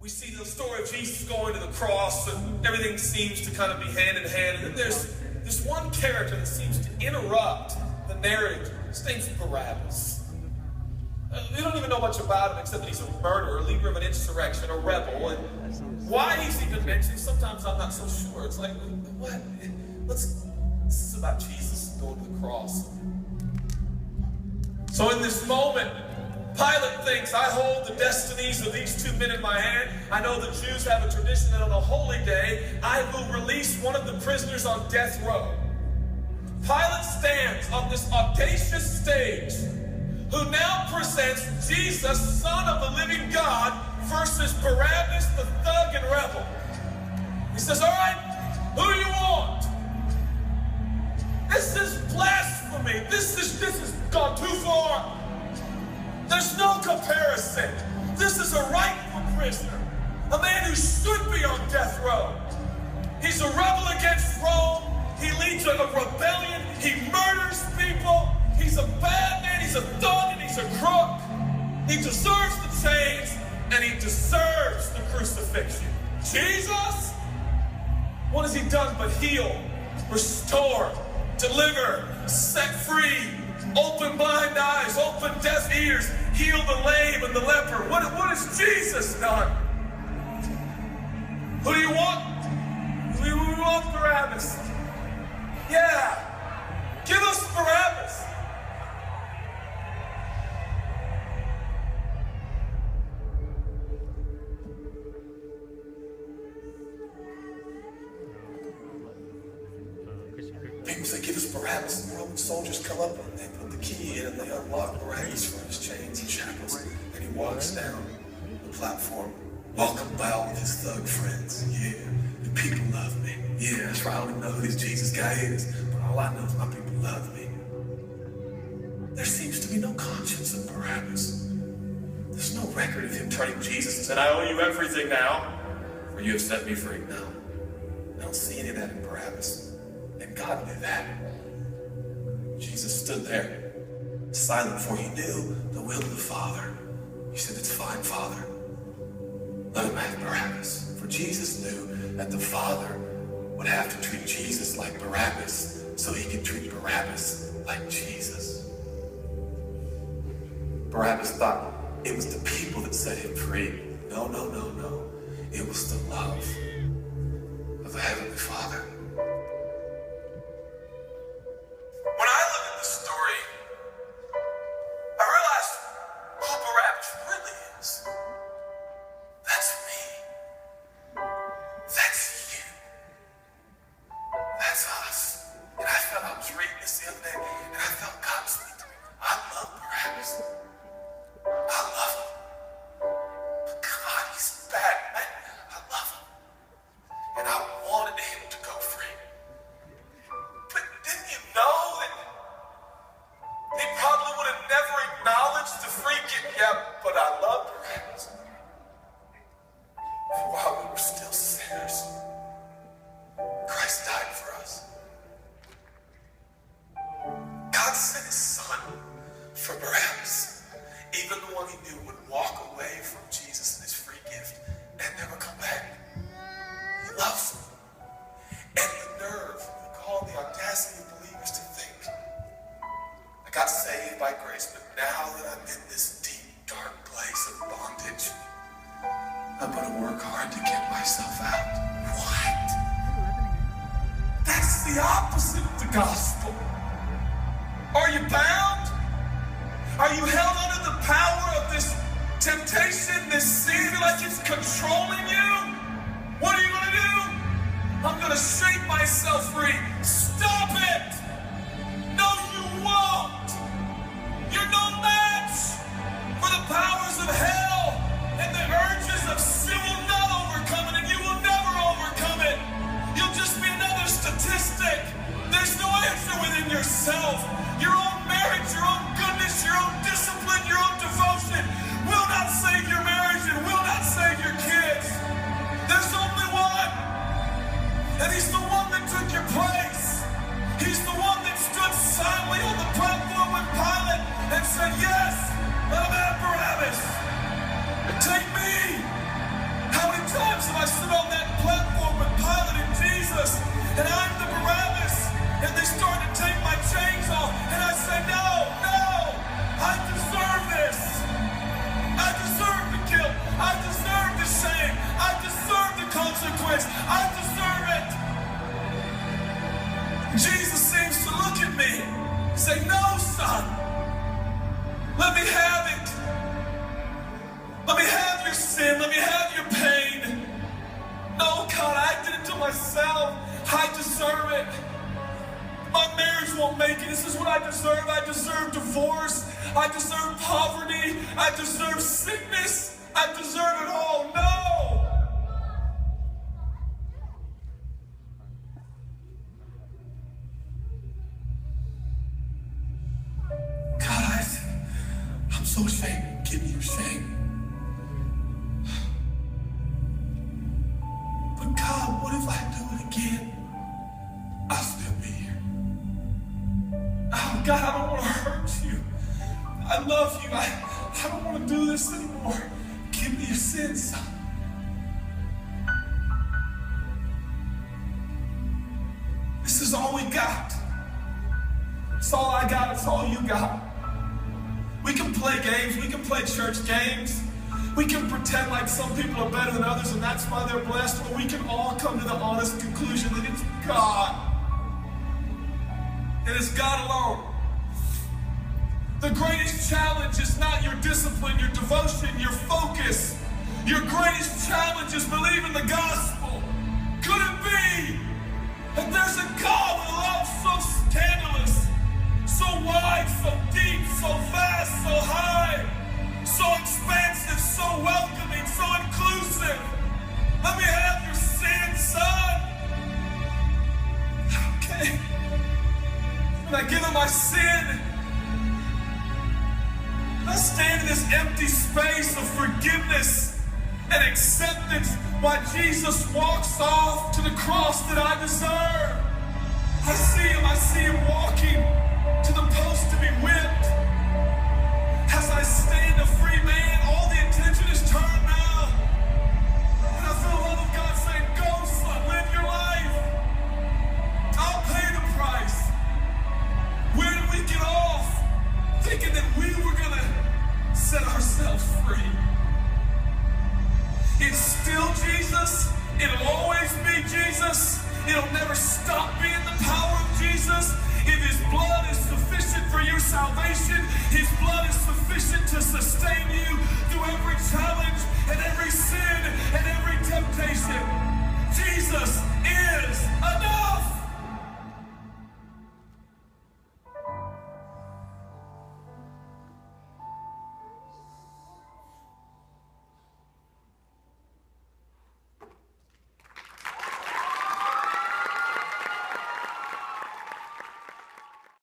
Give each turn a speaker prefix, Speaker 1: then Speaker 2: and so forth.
Speaker 1: We see the story of Jesus going to the cross, and everything seems to kind of be hand in hand. And then there's this one character that seems to interrupt the narrative. His name's Barabbas. We don't even know much about him except that he's a murderer, leader of an insurrection, a rebel. And why he's even mentioned, sometimes I'm not so sure. It's like, what? This is about Jesus going to the cross. So in this moment, Pilate thinks, I hold the destinies of these two men in my hand. I know the Jews have a tradition that on a holy day, I will release one of the prisoners on death row. Pilate stands on this audacious stage, who now presents Jesus, Son of the living God, versus Barabbas, the thug and rebel. He says, all right, who do you want? This is blasphemy. This has gone too far. There's no comparison. This is a rightful prisoner, a man who should be on death row. He's a rebel against Rome. He leads a rebellion. He murders people. He's a bad man. He's a thug and he's a crook. He deserves the chains and he deserves the crucifixion. Jesus? What has he done but heal, restore, deliver, set free, open blind eyes, open deaf ears, heal the lame and the leper? What has Jesus done? Who do you want? We want Barabbas. Yeah, give us Barabbas. People say, give us Barabbas, and the Roman soldiers come up and they put the key in and they unlock Barabbas from his chains and shackles, and he walks down the platform, welcomed by all of his thug friends. Yeah, the people love me. Yeah, that's right, I don't even know who this Jesus guy is, but all I know is my people love me. There seems to be no conscience of Barabbas. There's no record of him turning Jesus and saying, I owe you everything now, for you have set me free. No, I don't see any of that in Barabbas. And God knew that. Jesus stood there, silent, for he knew the will of the Father. He said, it's fine, Father. Let him have Barabbas. For Jesus knew that the Father would have to treat Jesus like Barabbas so he could treat Barabbas like Jesus. Barabbas thought it was the people that set him free. No, no, no, no. It was the love of the Heavenly Father. When I look at this story, I realize who Barabbas really is. That's me. That's you. That's us. And I was reading this the other day, and I felt God speak to me. I love Barabbas. I love him. But God, he's bad, man. I love him. And I wanted him to go free. But didn't you know that he probably would have never acknowledged the free gift? Yeah, but I love Barabbas. For while we were still sinners, Christ died for us. God sent his son for Barabbas, even the one he knew would walk away from Jesus and his free gift and never come back. He loves him. And the nerve, the call, the audacity of believers to think, I got saved by grace, but now that I'm in this deep, dark place of bondage, I'm going to work hard to get myself out. What? That's the opposite of the gospel. Are you bound? Are you held under the power of this temptation, this sin, like it's controlling you? What are you going to do? I'm going to shake myself free. Stop it! No, you won't! You're no match for the powers of hell, and the urges of sin will not overcome it, and you will never overcome it. You'll just be another statistic. There's no answer within yourself. Your own merit, your own goodness, your own discipline, your own devotion will not save your marriage and will not save your kids. myself. I deserve it. My marriage won't make it. This is what I deserve. I deserve divorce. I deserve poverty. I deserve sickness. I deserve it all. No! God, I'm so ashamed. Give me your shame. But God, what if I do it again? I'll still be here. Oh, God, I don't want to hurt you. I love you. I don't want to do this anymore. Give me your sins. This is all we got. It's all I got. It's all you got. We can play games. We can play church games. We can pretend like some people are better than others and that's why they're blessed, or we can all come to the honest conclusion that it's God. It is God alone. The greatest challenge is not your discipline, your devotion, your focus. Your greatest challenge is believing the gospel. Could it be that there's a God with a love so scandalous, so wide, so deep, so vast, so high, so expansive, so welcoming, so inclusive? Let me have your sin, son. Okay. And I give him my sin. I stand in this empty space of forgiveness and acceptance while Jesus walks off to the cross that I deserve. I see him walking to the post to be whipped. As I stand a free man, all the attention is turned now. And I feel the love of God saying, go son, live your life. I'll pay the price. Where did we get off? Thinking that we were going to set ourselves free. It's still Jesus. It'll always be Jesus. It'll never stop being the power of Jesus. If his blood is sufficient for your salvation, his blood is sufficient to sustain you through every challenge and every sin